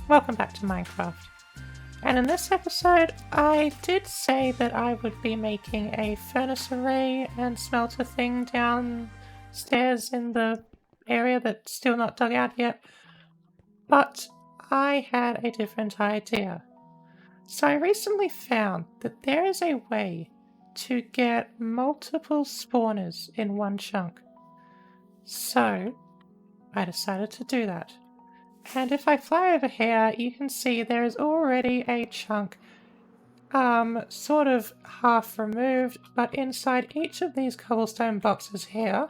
Welcome back to Minecraft. And in this episode, I did say that I would be making a furnace array and smelter thing downstairs in the area that's still not dug out yet, but I had a different idea. So I recently found that there is a way to get multiple spawners in one chunk. So I decided to do that. And if I fly over here, you can see there is already a chunk sort of half removed, but inside each of these cobblestone boxes here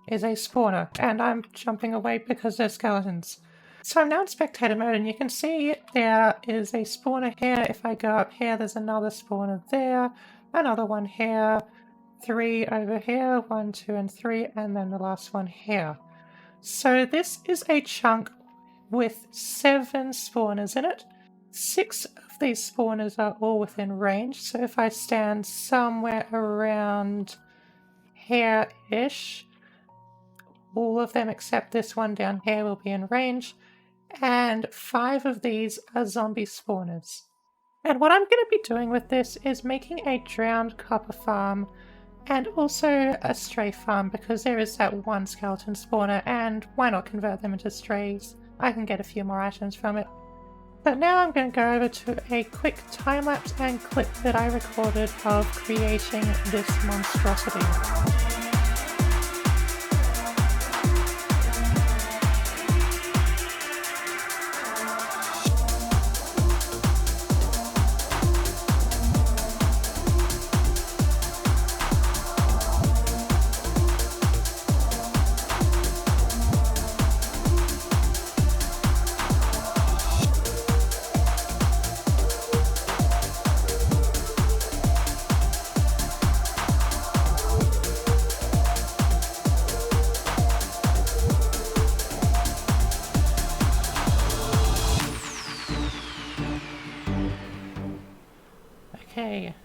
is a spawner, and I'm jumping away because they're skeletons. So I'm now in spectator mode, and you can see there is a spawner here. If I go up here, there's another spawner there, another one here, 3 over here, 1, 2, and 3, and then the last one here. So this is a chunk with 7 spawners in it. 6 of these spawners are all within range, so if I stand somewhere around here-ish, all of them except this one down here will be in range, and 5 of these are zombie spawners. And what I'm going to be doing with this is making a drowned copper farm and also a stray farm, because there is that one skeleton spawner, and why not convert them into strays? I can get a few more items from it. But now I'm going to go over to a quick time-lapse and clip that I recorded of creating this monstrosity. Okay.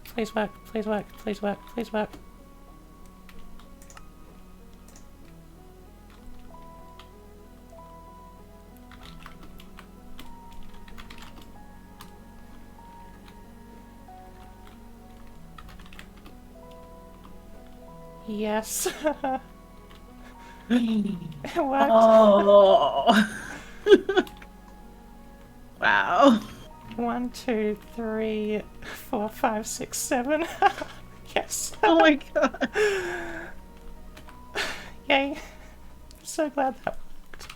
Please work, please work, please work, please work. Yes. It worked. Oh. Wow. 1, 2, 3, 4, 5, 6, 7. Yes. Oh my god. Yay. So glad that worked.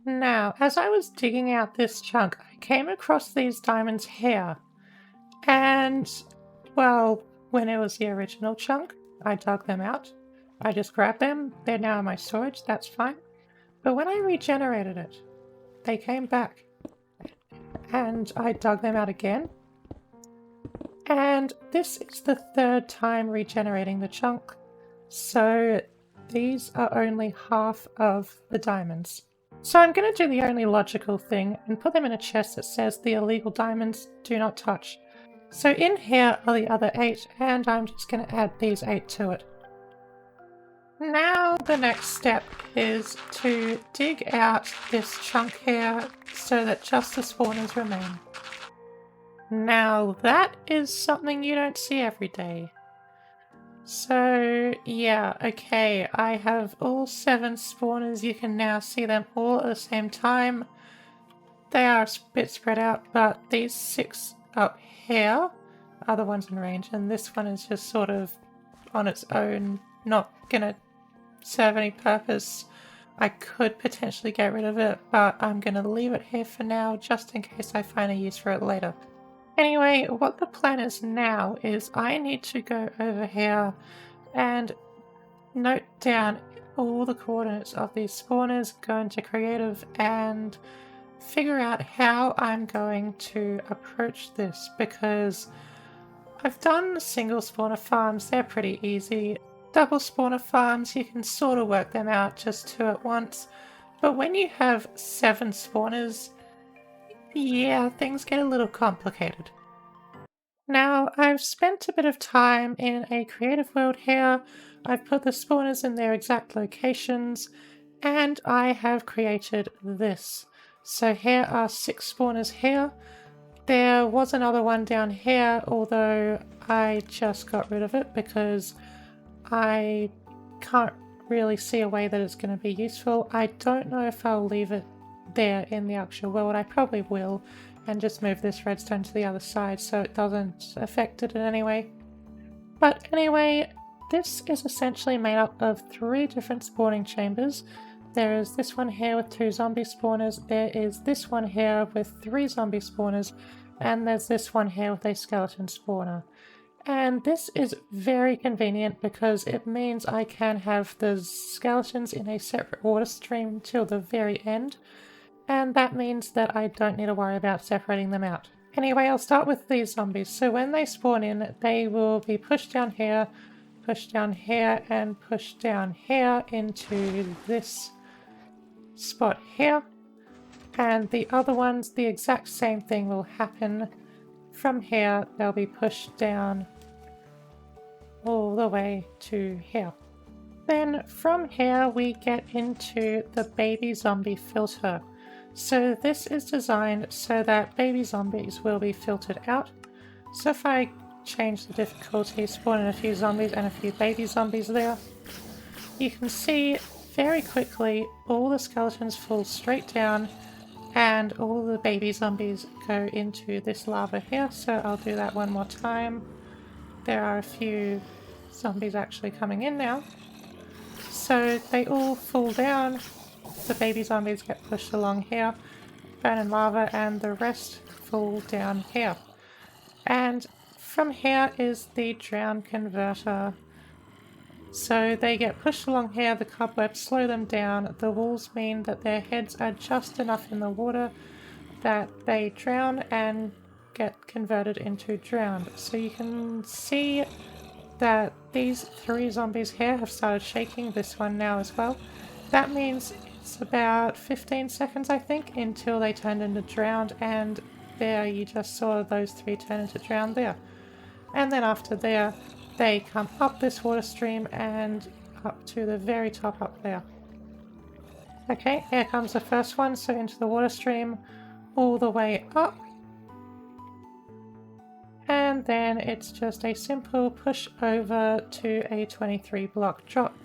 Now, as I was digging out this chunk, I came across these diamonds here. And, well, when it was the original chunk, I dug them out. I just grabbed them. They're now in my storage. That's fine. But when I regenerated it, they came back. And I dug them out again. And this is the 3rd time regenerating the chunk. So these are only half of the diamonds. So I'm going to do the only logical thing and put them in a chest that says the illegal diamonds do not touch. So in here are the other 8, and I'm just going to add these 8 to it. Now the next step is to dig out this chunk here so that just the spawners remain. Now that is something you don't see every day. So yeah, okay, I have all 7 spawners. You can now see them all at the same time. They are a bit spread out, but these 6 up here are the ones in range, and this one is just sort of on its own, not gonna serve any purpose. I could potentially get rid of it, but I'm gonna leave it here for now just in case I find a use for it later. Anyway, what the plan is now is I need to go over here and note down all the coordinates of these spawners, go into creative and figure out how I'm going to approach this, because I've done single spawner farms, they're pretty easy. Double spawner farms, you can sort of work them out just 2 at once. But when you have 7 spawners, yeah, things get a little complicated. Now, I've spent a bit of time in a creative world here. I've put the spawners in their exact locations, and I have created this. So here are 6 spawners here. There was another one down here, although I just got rid of it because I can't really see a way that it's going to be useful. I don't know if I'll leave it there in the actual world. I probably will, and just move this redstone to the other side so it doesn't affect it in any way. But anyway, this is essentially made up of 3 different spawning chambers. There is this one here with 2 zombie spawners, there is this one here with 3 zombie spawners, and there's this one here with a skeleton spawner. And this is very convenient because it means I can have the skeletons in a separate water stream till the very end, and that means that I don't need to worry about separating them out. Anyway, I'll start with these zombies. So when they spawn in, they will be pushed down here, and pushed down here into this spot here. And the other ones, the exact same thing will happen. From here, they'll be pushed down all the way to here. Then from here, we get into the baby zombie filter. So this is designed so that baby zombies will be filtered out. So if I change the difficulty, spawn in a few zombies and a few baby zombies there, you can see very quickly all the skeletons fall straight down and all the baby zombies go into this lava here. So I'll do that one more time. There are a few zombies actually coming in now. So they all fall down. The baby zombies get pushed along here, burn in lava, and the rest fall down here. And from here is the drown converter. So they get pushed along here, the cobwebs slow them down, the walls mean that their heads are just enough in the water that they drown and get converted into drowned. So you can see that these 3 zombies here have started shaking, this one now as well. That means it's about 15 seconds, I think, until they turned into drowned, and there you just saw those 3 turn into drowned there. And then after there, they come up this water stream and up to the very top up there. Okay, here comes the first one, so into the water stream, all the way up. And then it's just a simple push over to a 23 block drop,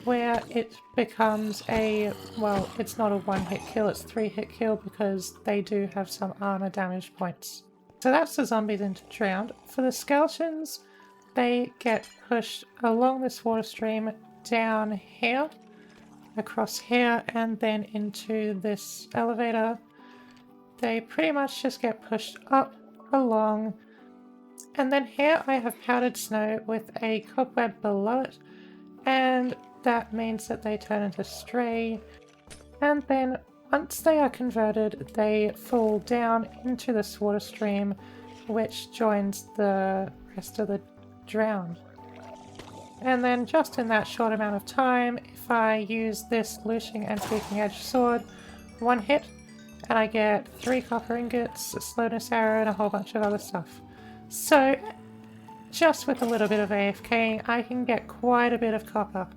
where it becomes a, well, it's not a 1-hit kill, it's 3-hit kill because they do have some armor damage points. So that's the zombies into drowned. For the skeletons, they get pushed along this water stream down here, across here, and then into this elevator. They pretty much just get pushed up, along, and then here I have powdered snow with a cobweb below it, and that means that they turn into stray, and then once they are converted, they fall down into this water stream, which joins the rest of the drowned. And then just in that short amount of time, if I use this looting and tweaking edge sword, 1 hit, and I get 3 copper ingots, a slowness arrow, and a whole bunch of other stuff. So just with a little bit of AFK, I can get quite a bit of copper.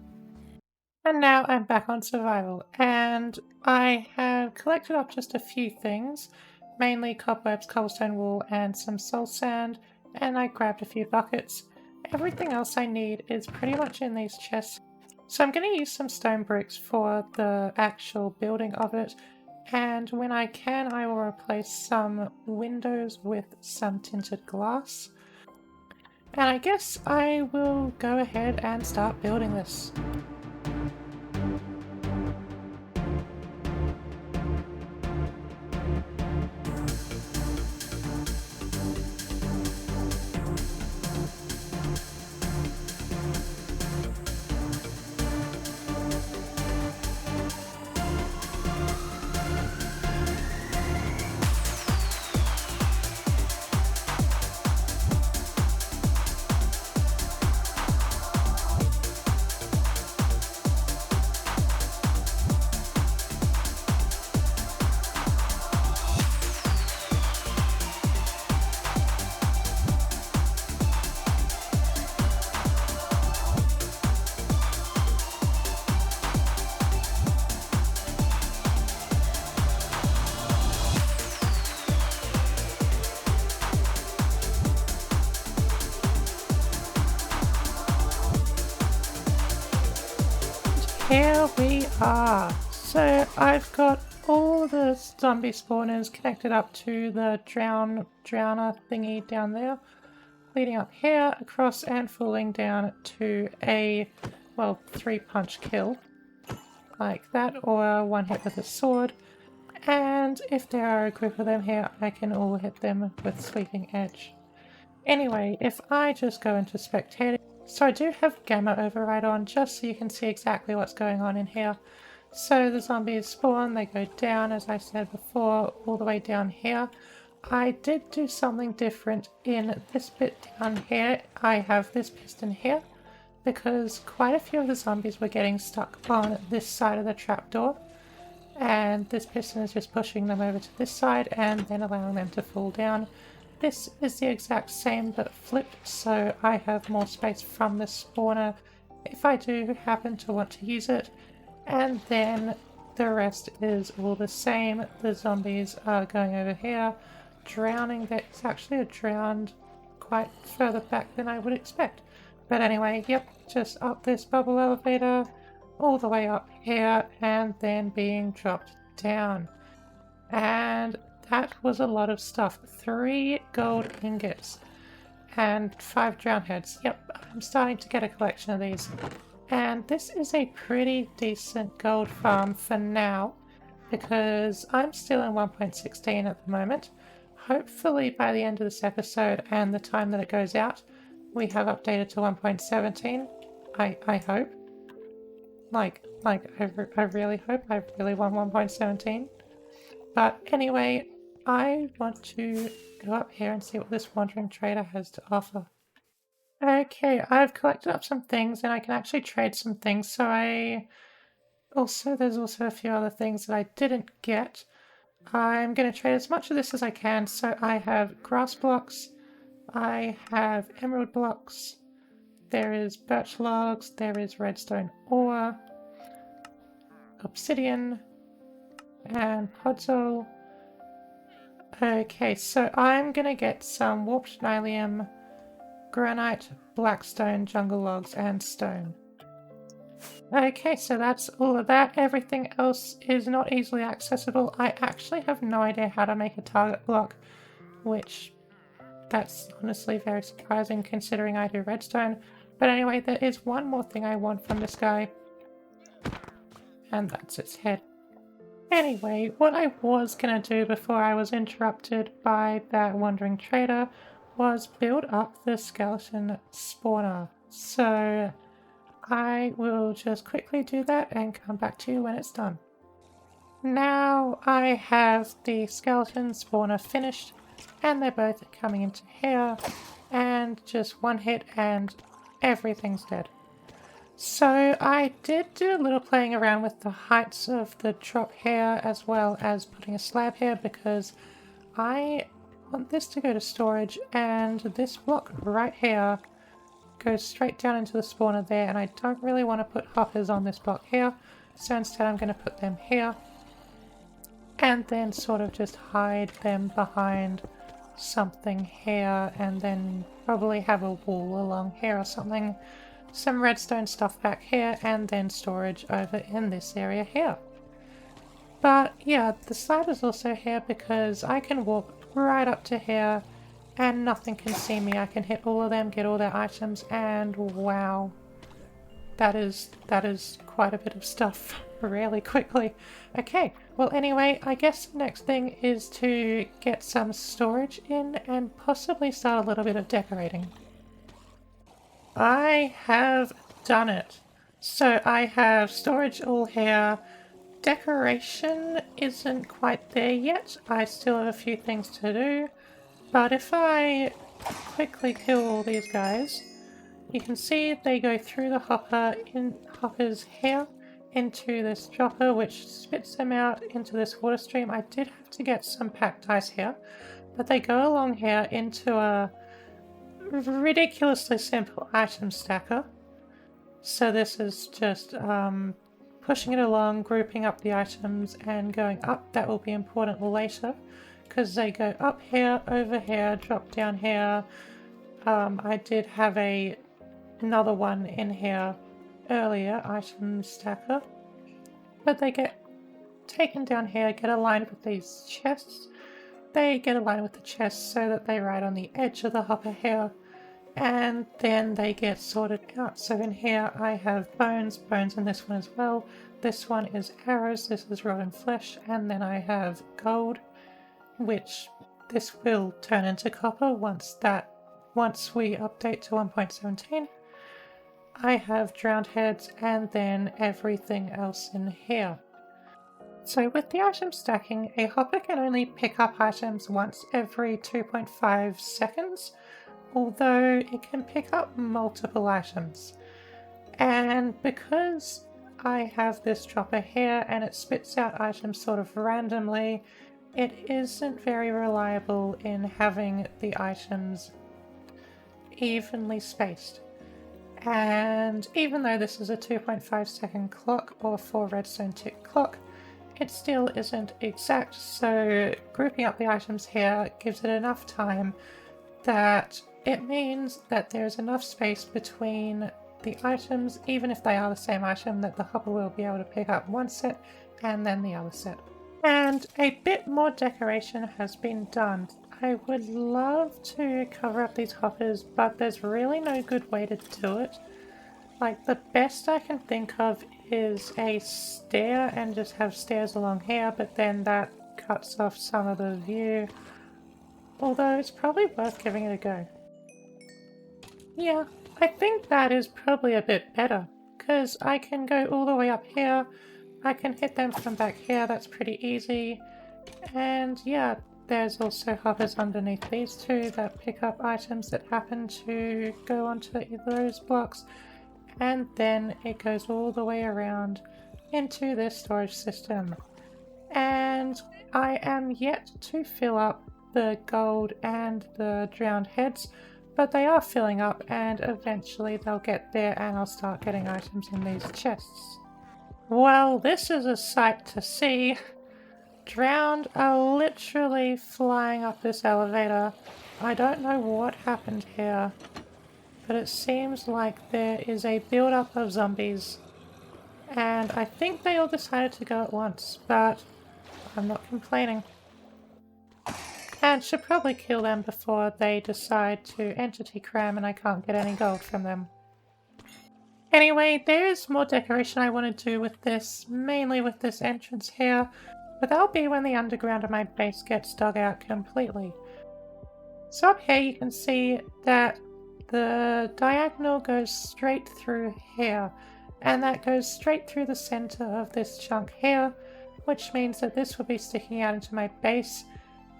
And now I'm back on survival, and I have collected up just a few things, mainly cobwebs, cobblestone wool, and some soul sand, and I grabbed a few buckets. Everything else I need is pretty much in these chests, so I'm going to use some stone bricks for the actual building of it, and when I can I will replace some windows with some tinted glass. And I guess I will go ahead and start building this. here we are. So I've got all the zombie spawners connected up to the drowner thingy down there, leading up here, across, and falling down to a, well, 3-punch kill. Like that, or 1 hit with a sword. And if there are a group of them here, I can all hit them with Sweeping Edge. Anyway, if I just go into spectating, so I do have Gamma Override on just so you can see exactly what's going on in here. So the zombies spawn, they go down, as I said before, all the way down here. I did do something different in this bit down here. I have this piston here because quite a few of the zombies were getting stuck on this side of the trapdoor. And this piston is just pushing them over to this side and then allowing them to fall down. This is the exact same but flipped, so I have more space from the spawner if I do happen to want to use it. And then the rest is all the same. The zombies are going over here, drowning. There's actually a drowned quite further back than I would expect. But anyway, yep, just up this bubble elevator, all the way up here, and then being dropped down. And that was a lot of stuff. 3 gold ingots and 5 drown heads. Yep, I'm starting to get a collection of these. And this is a pretty decent gold farm for now, because I'm still in 1.16 at the moment. Hopefully by the end of this episode and the time that it goes out, we have updated to 1.17. I hope. I really hope. I really want 1.17. But anyway, I want to go up here and see what this wandering trader has to offer. Okay, I've collected up some things and I can actually trade some things. So there's also a few other things that I didn't get. I'm going to trade as much of this as I can. So I have grass blocks, I have emerald blocks, there is birch logs, there is redstone ore, obsidian, and podzol. Okay, so I'm gonna get some warped nylium, granite, blackstone, jungle logs, and stone. Okay, so that's all of that. Everything else is not easily accessible. I actually have no idea how to make a target block, which that's honestly very surprising considering I do redstone. But anyway, there is one more thing I want from this guy, and that's its head. Anyway, what I was gonna do before I was interrupted by that wandering trader was build up the skeleton spawner. So I will just quickly do that and come back to you when it's done. Now I have the skeleton spawner finished, and they're both coming into here, and just 1 hit and everything's dead. So I did do a little playing around with the heights of the drop here as well as putting a slab here because I want this to go to storage, and this block right here goes straight down into the spawner there, and I don't really want to put hoppers on this block here, so instead I'm going to put them here and then sort of just hide them behind something here and then probably have a wall along here or something. Some redstone stuff back here, and then storage over in this area here. But yeah, the slab is also here because I can walk right up to here and nothing can see me. I can hit all of them, get all their items, and wow. That is quite a bit of stuff really quickly. Okay, well anyway, I guess the next thing is to get some storage in and possibly start a little bit of decorating. I have done it. So I have storage all here. Decoration isn't quite there yet. I still have a few things to do. But if I quickly kill all these guys, you can see they go through the hoppers here into this dropper, which spits them out into this water stream. I did have to get some packed ice here, but they go along here into a ridiculously simple item stacker. So this is just pushing it along, grouping up the items and going up. That will be important later because they go up here, over here, drop down here. I did have another one in here earlier item stacker, but they get taken down here, get aligned with these chests. They get aligned with the chests so that they ride on the edge of the hopper here, and then they get sorted out. So in here I have bones in this one as well. This one is arrows, this is rotten flesh, and then I have gold, which this will turn into copper once we update to 1.17. I have drowned heads and then everything else in here. So with the item stacking, a hopper can only pick up items once every 2.5 seconds, although it can pick up multiple items. And because I have this dropper here and it spits out items sort of randomly, it isn't very reliable in having the items evenly spaced. And even though this is a 2.5 second clock or 4 redstone tick clock, it still isn't exact, so grouping up the items here gives it enough time that it means that there's enough space between the items, even if they are the same item, that the hopper will be able to pick up one set and then the other set. And a bit more decoration has been done. I would love to cover up these hoppers, but there's really no good way to do it. Like, the best I can think of is a stair and just have stairs along here, but then that cuts off some of the view. Although it's probably worth giving it a go. Yeah, I think that is probably a bit better, because I can go all the way up here, I can hit them from back here, that's pretty easy, and yeah, there's also hoppers underneath these two that pick up items that happen to go onto either of those blocks, and then it goes all the way around into this storage system. And I am yet to fill up the gold and the drowned heads, but they are filling up and eventually they'll get there and I'll start getting items in these chests. Well, this is a sight to see. Drowned are literally flying up this elevator. I don't know what happened here, but it seems like there is a build-up of zombies. And I think they all decided to go at once, but I'm not complaining. And should probably kill them before they decide to entity cram and I can't get any gold from them. Anyway, there's more decoration I want to do with this, mainly with this entrance here, but that'll be when the underground of my base gets dug out completely. So up here you can see that the diagonal goes straight through here, and that goes straight through the center of this chunk here, which means that this will be sticking out into my base.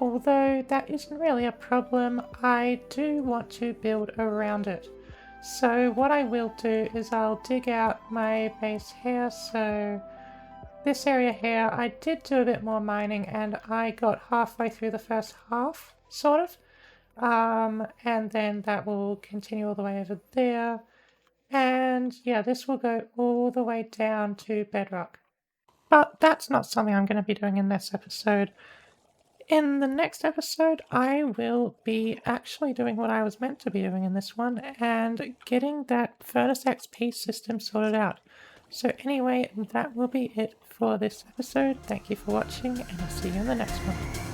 Although that isn't really a problem, I do want to build around it. So what I will do is I'll dig out my base here, so this area here, I did do a bit more mining and I got halfway through the first half, sort of. And then that will continue all the way over there. And yeah, this will go all the way down to bedrock. But that's not something I'm going to be doing in this episode. In the next episode, I will be actually doing what I was meant to be doing in this one and getting that Furnace XP system sorted out. So anyway, that will be it for this episode. Thank you for watching and I'll see you in the next one.